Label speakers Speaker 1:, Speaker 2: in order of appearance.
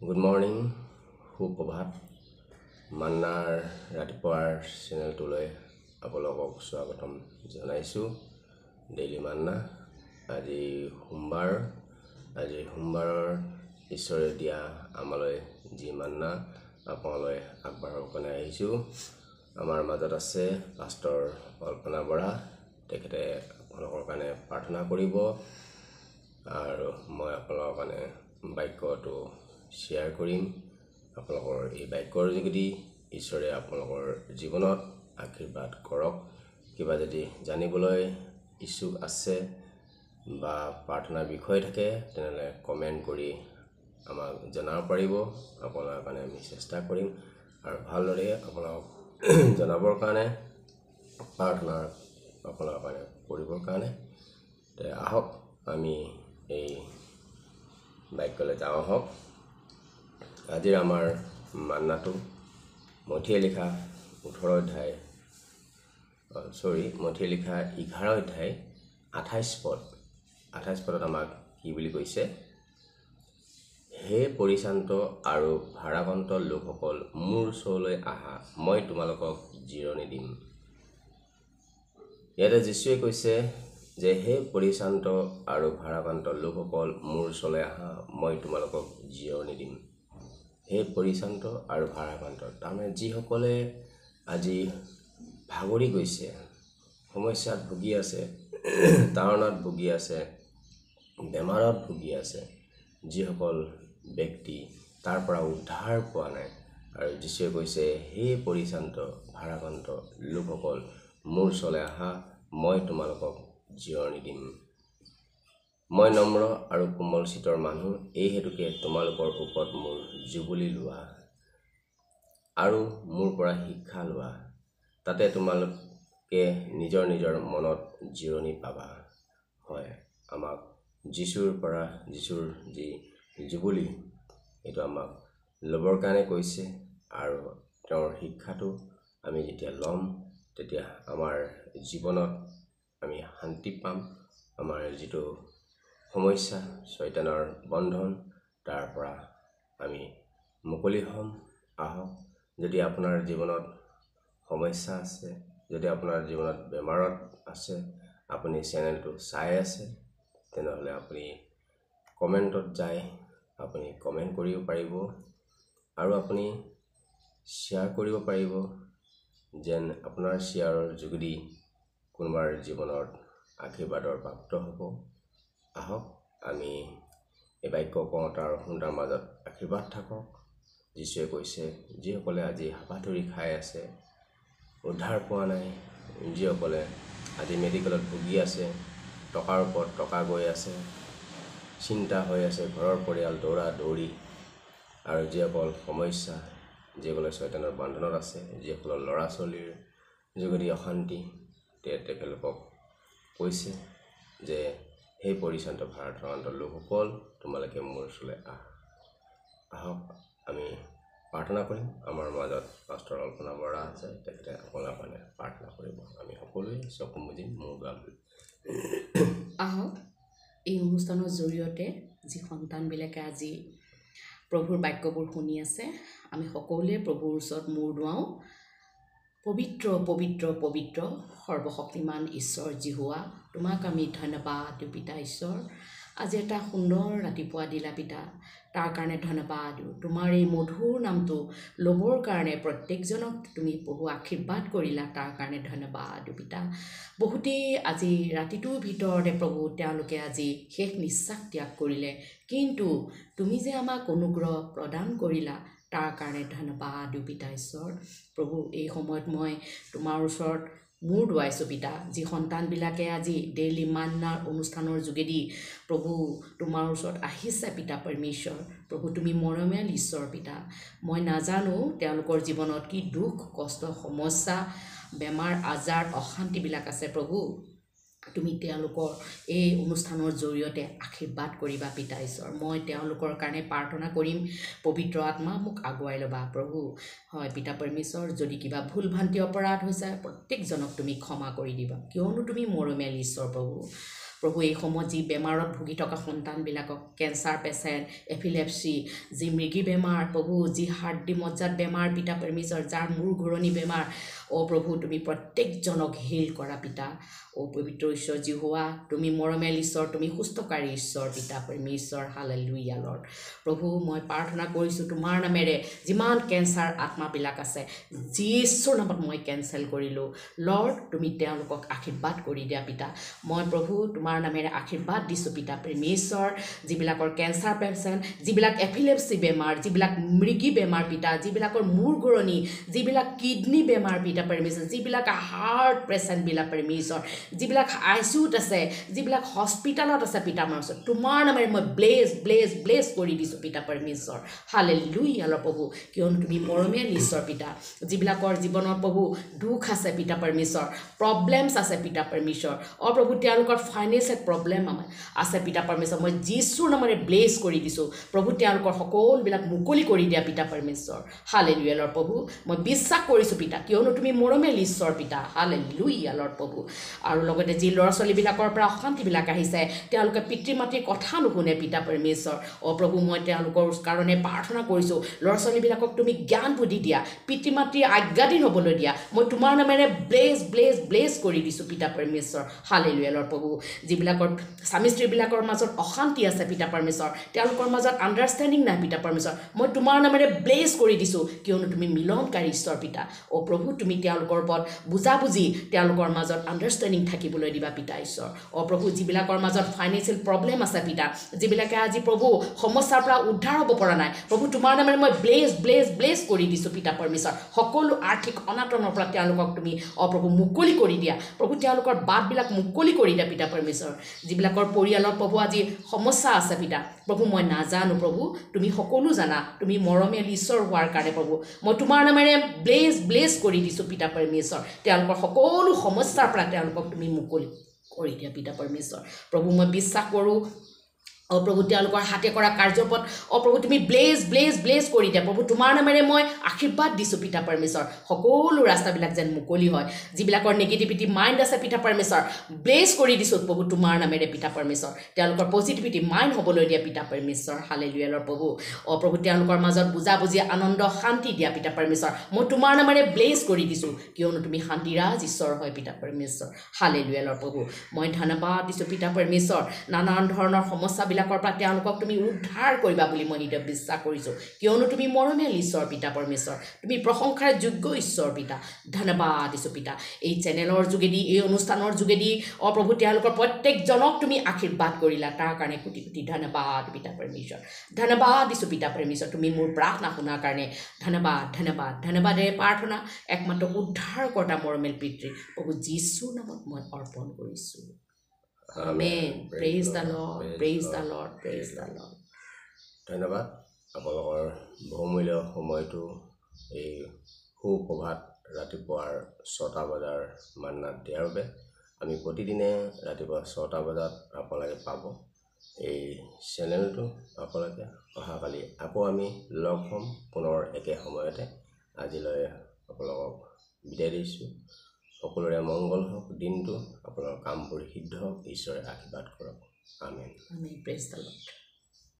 Speaker 1: Good morning, সুপ্ৰভাত মান্নাৰ ৰাতিপুৱাৰ চেনেলটোলৈ আপোনালোকক স্বাগতম জনাইছোঁ। ডেইলি মান্না আজি সোমবাৰৰ ঈশ্বৰে দিয়া আমালৈ যি মান্না আপোনালৈ আগবঢ়াবৰ কাৰণে আহিছোঁ। আমাৰ মাজত আছে পাষ্টৰ কল্পনা বৰা, তেখেতে আপোনালোকৰ কাৰণে প্ৰাৰ্থনা কৰিব আৰু মই আপোনালোকৰ কাৰণে বাক্যটো শ্বেয়াৰ কৰিম। আপোনালোকৰ এই বাক্যৰ যোগেদি ঈশ্বৰে আপোনালোকৰ জীৱনত আশীৰ্বাদ কৰক। কিবা যদি জানিবলৈ ইচ্ছুক আছে বা প্ৰাৰ্থনাৰ বিষয় থাকে তেনেহ'লে কমেণ্ট কৰি আমাক জনাব পাৰিব। আপোনালোকৰ কাৰণে আমি চেষ্টা কৰিম আৰু ভালদৰে আপোনালোকক জনাবৰ কাৰণে প্ৰাৰ্থনাৰ আপোনালোকৰ কাৰণে কৰিবৰ কাৰণে। আহক আমি এই বাক্যলৈ যাওঁ আহক। আজিৰ আমাৰ মান্নাটো মথিয়ে লিখা 11 অধ্যায় 28 পদত আমাক কি বুলি কৈছে? হে পৰিশ্ৰান্ত আৰু ভাৰাক্ৰান্ত লোকসকল, মোৰ ওচৰলৈ আহা, মই তোমালোকক জিৰণি দিম। ইয়াতে যীশুৱে কৈছে যে হে পৰিশ্ৰান্ত আৰু ভাৰাক্ৰান্ত লোকসকল, মোৰ ওচৰলৈ আহা, মই তোমালোকক জিৰণি দিম। হে পৰিশ্ৰান্ত আৰু ভাৰাক্ৰান্ত, তাৰমানে যিসকলে আজি ভাগৰি গৈছে, সমস্যাত ভুগি আছে, তাৰণাত ভুগি আছে, বেমাৰত ভুগি আছে, যিসকল ব্যক্তি তাৰ পৰা উদ্ধাৰ পোৱা নাই। আৰু যীশুৱে কৈছে হে পৰিশ্ৰান্ত ভাৰাক্ৰান্ত লোকসকল, মোৰ ওচৰলৈ আহা, মই তোমালোকক জিৰণি দিম। মই নম্ৰ আৰু কোমল চিত্তৰ মানুহ, এই হেতুকে তোমালোকৰ ওপৰত মোৰ জুবলি লোৱা আৰু মোৰ পৰা শিক্ষা লোৱা, তাতে তোমালোকে নিজৰ নিজৰ মনত জিৰণি পাবা। হয়, আমাক যীশুৰ যি জুবলি এইটো আমাক ল'বৰ কাৰণে কৈছে আৰু তেওঁৰ শিক্ষাটো আমি যেতিয়া ল'ম তেতিয়া আমাৰ জীৱনত আমি শান্তি পাম। আমাৰ যিটো সমস্যা, শয়তানৰ বন্ধন, তাৰ পৰা আমি মুকলি হ'ম। আহক, যদি আপোনাৰ জীৱনত সমস্যা আছে, যদি আপোনাৰ জীৱনত বেমাৰত আছে, আপুনি চেনেলটো চাই আছে, তেনেহ'লে আপুনি কমেণ্টত যায় আপুনি কমেণ্ট কৰিব পাৰিব আৰু আপুনি শ্বেয়াৰ কৰিব পাৰিব, যেন আপোনাৰ শ্বেয়াৰৰ যোগেদি কোনোবাৰ জীৱনত আশীৰ্বাদৰ প্ৰাপ্ত হ'ব। আহক আমি এই বাক্য কওঁতা আৰু শুনাৰ মাজত আশীৰ্বাদ থাকক। যীশুৱে কৈছে যিসকলে আজি হাবাথুৰি খাই আছে, উদ্ধাৰ পোৱা নাই, যিসকলে আজি মেডিকেলত ভুগি আছে, টকাৰ ওপৰত টকা গৈ আছে, চিন্তা হৈ আছে, ঘৰৰ পৰিয়াল দৌৰা দৌৰি, আৰু যিসকল সমস্যা, যিসকলে শয়তানৰ বন্ধনত আছে, যিসকলৰ ল'ৰা ছোৱালীৰ যোগেদি অশান্তি, তেখেতলোকক কৈছে যে সেই পৰিশ্ৰান্ত ভাৰাক্ৰান্ত লোকসকল, তোমালোকে মোৰ ওচৰলৈ আহক। আমি প্ৰাৰ্থনা কৰিম। আমাৰ মাজত পাষ্টৰ কল্পনা বৰা আছে, তেখেতে আপোনালোকৰ কাৰণে প্ৰাৰ্থনা কৰিব। আমি সকলোৱে চকু মুজিম, মূৰ গাম।
Speaker 2: আহক, এই অনুষ্ঠানৰ জৰিয়তে যি সন্তানবিলাকে আজি প্ৰভুৰ বাক্যবোৰ শুনি আছে, আমি সকলোৱে প্ৰভুৰ ওচৰত মূৰ দুৱাওঁ। পবিত্ৰ পবিত্ৰ পবিত্ৰ সৰ্বশক্তিমান ঈশ্বৰ জিহুৱা, তোমাক আমি ধন্যবাদ দিওঁ পিতা ঈশ্বৰ। আজি এটা সুন্দৰ ৰাতিপুৱা দিলা পিতা, তাৰ কাৰণে ধন্যবাদ দিওঁ। তোমাৰ এই মধুৰ নামটো ল'বৰ কাৰণে প্ৰত্যেকজনক তুমি বহু আশীৰ্বাদ কৰিলা, তাৰ কাৰণে ধন্যবাদ দিওঁ পিতা। বহুতেই আজি ৰাতিটোৰ ভিতৰতে প্ৰভু তেওঁলোকে আজি শেষ নিশ্বাস ত্যাগ কৰিলে, কিন্তু তুমি যে আমাক অনুগ্ৰহ প্ৰদান কৰিলা, তাৰ কাৰণে ধন্যবাদ দিওঁ পিতা ঈশ্বৰ। প্ৰভু, এই সময়ত মই তোমাৰ ওচৰত মূৰ দুৱাইছোঁ পিতা। যি সন্তানবিলাকে আজি ডেইলি মান্নাৰ অনুষ্ঠানৰ যোগেদি প্ৰভু তোমাৰ ওচৰত আহিছে পিতা পৰমেশ্বৰ, প্ৰভু তুমি মৰমীয়াল ঈশ্বৰ পিতা। মই নাজানো তেওঁলোকৰ জীৱনত কি দুখ কষ্ট সমস্যা বেমাৰ আজাৰ অশান্তিবিলাক আছে। প্ৰভু তুমি তেওঁলোকৰ এই অনুষ্ঠানৰ জৰিয়তে আশীৰ্বাদ কৰিবা পিতা ঈশ্বৰ। মই তেওঁলোকৰ কাৰণে প্ৰাৰ্থনা কৰিম, পবিত্ৰ আত্মা মোক আগুৱাই ল'বা প্ৰভু। হয় পিতা পৰমেশ্বৰ, যদি কিবা ভুল ভ্ৰান্তি অপৰাধ হৈছে প্ৰত্যেকজনক তুমি ক্ষমা কৰি দিবা, কিয়নো তুমি মৰমীয়াল ঈশ্বৰ প্ৰভু। প্ৰভু এই সময়ত যি বেমাৰত ভুগি থকা সন্তানবিলাকক কেঞ্চাৰ পেচেণ্ট এফিলেপচি যি মৃগী বেমাৰ প্ৰভু যি হাৰ্ডি মজ্জাত বেমাৰ পিতা পৰমেশ্বৰ যাৰ মূৰ ঘূৰণি বেমাৰ প্ৰভু তুমি প্ৰত্যেকজনক হিল কৰা পিতা পবিত্ৰ ঈশ্বৰ জিহুৱা তুমি মৰমেল ঈশ্বৰ তুমি সুস্থকাৰী ঈশ্বৰ পিতা পৰমেশ্বৰ হালেলুয়া লৰ্ড প্ৰভু মই প্ৰাৰ্থনা কৰিছোঁ তোমাৰ নামেৰে যিমান কেঞ্চাৰ আত্মাবিলাক আছে যীশুৰ নামত মই কেঞ্চেল কৰিলোঁ লৰ্ড তুমি তেওঁলোকক আশীৰ্বাদ কৰি দিয়া পিতা মই প্ৰভু তোমাৰ নামেৰে আশীৰ্বাদ দিছোঁ পিতা পৰমেশ্বৰ যিবিলাকৰ কেঞ্চাৰ পেচেণ্ট যিবিলাক এফিলেপচি বেমাৰ যিবিলাক মৃগী বেমাৰ পিতা যিবিলাকৰ মূৰ ঘূৰণি যিবিলাক কিডনী বেমাৰ পিতা পৰমেশ্বৰ যিবিলাক হাৰ্ট পেচেণ্টবিলাক পৰমেশ্বৰ যিবিলাক আইচিউত আছে যিবিলাক হস্পিটেলত আছে পিতা পৰমেশ্বৰ তোমাৰ নামেৰে মই ব্লেছ কৰি দিছোঁ পিতা পৰমেশ্বৰ হালেলুয়া প্ৰভু কিয়নো তুমি মৰমীয়াল ঈশ্বৰ পিতা যিবিলাকৰ জীৱনৰ প্ৰভু দুখ আছে পিতা পৰমেশ্বৰ প্ৰব্লেমছ আছে পিতা পৰমেশ্বৰ প্ৰভু তেওঁলোকৰ ফাইনেন্সিয়েল প্ৰব্লেম আছে পিতা পৰমেশ্বৰ মই যীশুৰ নামেৰে ব্লেছ কৰি দিছোঁ প্ৰভু তেওঁলোকৰ সকলোবিলাক মুকলি কৰি দিয়া পিতা পৰমেশ্বৰ হালেলুয়া লৰ্ড প্ৰভু মই বিশ্বাস কৰিছোঁ পিতা কিয়নো তুমি মৰমীয়াল ঈশ্বৰ পিতা হালেলুয়া লৰ্ড প্ৰভু আৰু লগতে যি ল'ৰা ছোৱালীবিলাকৰ পৰা অশান্তিবিলাক আহিছে তেওঁলোকে পিতৃ মাতৃৰ কথা নুশুনে পিতা পৰমেশ্বৰ প্ৰভু মই তেওঁলোকৰ কাৰণে প্ৰাৰ্থনা কৰিছোঁ ল'ৰা ছোৱালীবিলাকক তুমি জ্ঞান বুদ্ধি দিয়া পিতৃ মাতৃৰ আজ্ঞাধীন হ'বলৈ দিয়া মই তোমাৰ নামেৰে ব্লেছ কৰি দিছোঁ পিতা পৰমেশ্বৰ হালেলুয়া লৰ্ড প্ৰভু যিবিলাকৰ স্বামী স্ত্ৰীবিলাকৰ মাজত অশান্তি আছে পিতা পৰমেশ্বৰ তেওঁলোকৰ মাজত আণ্ডাৰষ্টেণ্ডিং নাই পিতা পৰমেশ্বৰ মই তোমাৰ নামেৰে ব্লেছ কৰি দিছোঁ কিয়নো তুমি মিলনকাৰী ঈশ্বৰ পিতা প্ৰভু তুমি তেওঁলোকৰ ওপৰত বুজাবুজি তেওঁলোকৰ মাজত আণ্ডাৰষ্টেণ্ডিং থাকিবলৈ দিবা পিতা ঈশ্বৰ প্ৰভু যিবিলাকৰ মাজত ফাইনেন্সিয়েল প্ৰব্লেম আছে পিতা যিবিলাকে আজি প্ৰভু সমস্যাৰ পৰা উদ্ধাৰ হ'ব পৰা নাই প্ৰভু তোমাৰ নামেৰে মই ব্লেছ কৰি দিছোঁ পিতা পৰমেশ্বৰ সকলো আৰ্থিক অনাটনৰ পৰা তেওঁলোকক তুমি প্ৰভু মুকলি কৰি দিয়া প্ৰভু তেওঁলোকৰ বাটবিলাক মুকলি কৰি দিয়া পিতা পৰমেশ্বৰ যিবিলাকৰ পৰিয়ালৰ প্ৰভু আজি সমস্যা আছে পিতা প্ৰভু মই নাজানো প্ৰভু তুমি সকলো জানা তুমি মৰমীয়াল ঈশ্বৰ হোৱাৰ কাৰণে প্ৰভু মই তোমাৰ নামেৰে ব্লেছ কৰি দিছোঁ পিতা পৰমেশ্বৰ তেওঁলোকৰ সকলো সমস্যাৰ পৰা তেওঁলোকক তুমি মুকলি কৰি দিয়া পিতা পৰমেশ্বৰ প্ৰভু মই বিশ্বাস কৰোঁ প্ৰভু তেওঁলোকৰ হাতে কৰা কাৰ্যপথ প্ৰভু তুমি ব্লেছ কৰি দিয়া প্ৰভু তোমাৰ নামেৰে মই আশীৰ্বাদ দিছোঁ পিতা পৰমেশ্বৰ সকলো ৰাস্তাবিলাক যেন মুকলি হয় যিবিলাকৰ নেগেটিভিটি মাইণ্ড আছে পিতা পৰমেশ্বৰ ব্লেছ কৰি দিছোঁ প্ৰভু তোমাৰ নামেৰে পিতা পৰমেশ্বৰ তেওঁলোকৰ পজিটিভিটি মাইণ্ড হ'বলৈ দিয়া পিতা পৰমেশ্বৰ হালেলুয়া লৰ্ড প্ৰভু প্ৰভু তেওঁলোকৰ মাজত বুজাবুজি আনন্দ শান্তি দিয়া পিতা পৰমেশ্বৰ মই তোমাৰ নামেৰে ব্লেছ কৰি দিছোঁ কিয়নো তুমি শান্তিৰাজ ঈশ্বৰ হয় পিতা পৰমেশ্বৰ হালেলুয়া লৰ্ড প্ৰভু মই ধন্যবাদ দিছোঁ পিতা পৰমেশ্বৰ নানান ধৰণৰ সমস্যাবিলাক পৰা তেওঁলোকক তুমি উদ্ধাৰ কৰিবা বুলি মই হৃদয় বিশ্বাস কৰিছোঁ কিয়নো তুমি মৰমীয়াল ঈশ্বৰ পিতা পৰমেশ্বৰ তুমি প্ৰশংসাৰ যোগ্য ঈশ্বৰ পিতা ধন্যবাদ দিছোঁ পিতা এই চেনেলৰ যোগেদি এই অনুষ্ঠানৰ যোগেদি প্ৰভু তেওঁলোকৰ প্ৰত্যেকজনক তুমি আশীৰ্বাদ কৰিলা তাৰ কাৰণে কোটি কোটি ধন্যবাদ পিতা পৰমেশ্বৰ ধন্যবাদ দিছোঁ পিতা পৰমেশ্বৰ তুমি মোৰ প্ৰাৰ্থনা শুনাৰ কাৰণে ধন্যবাদেৰে প্ৰাৰ্থনা একমাত্ৰ উদ্ধাৰকৰ্তা মৰমীয়াল পিতৃ প্ৰভু যীশুৰ নামত মই অৰ্পণ কৰিছোঁ Amen. Praise the Lord. Praise the Lord. Praise the Lord.
Speaker 1: ধন্যবাদ আপোনালোকৰ বহুমূল্য সময়টো এই সুপ্ৰভাত ৰাতিপুৱাৰ 6টা বজাৰ মান্নাত দিয়াৰ বাবে আমি প্ৰতিদিনে ৰাতিপুৱা 6টা বজাত আপোনালোকে পাব এই চেনেলটো আপোনালোকে অহাকালি আকৌ আমি লগ হ'ম পুনৰ একে সময়তে আজিলৈ আপোনালোকক বিদায় দিছোঁ সকলোৰে মংগল হওক দিনটো আপোনাৰ কামবোৰ সিদ্ধ হওক ঈশ্বৰে আশীৰ্বাদ কৰক আমেন
Speaker 2: Amen. Praise the Lord.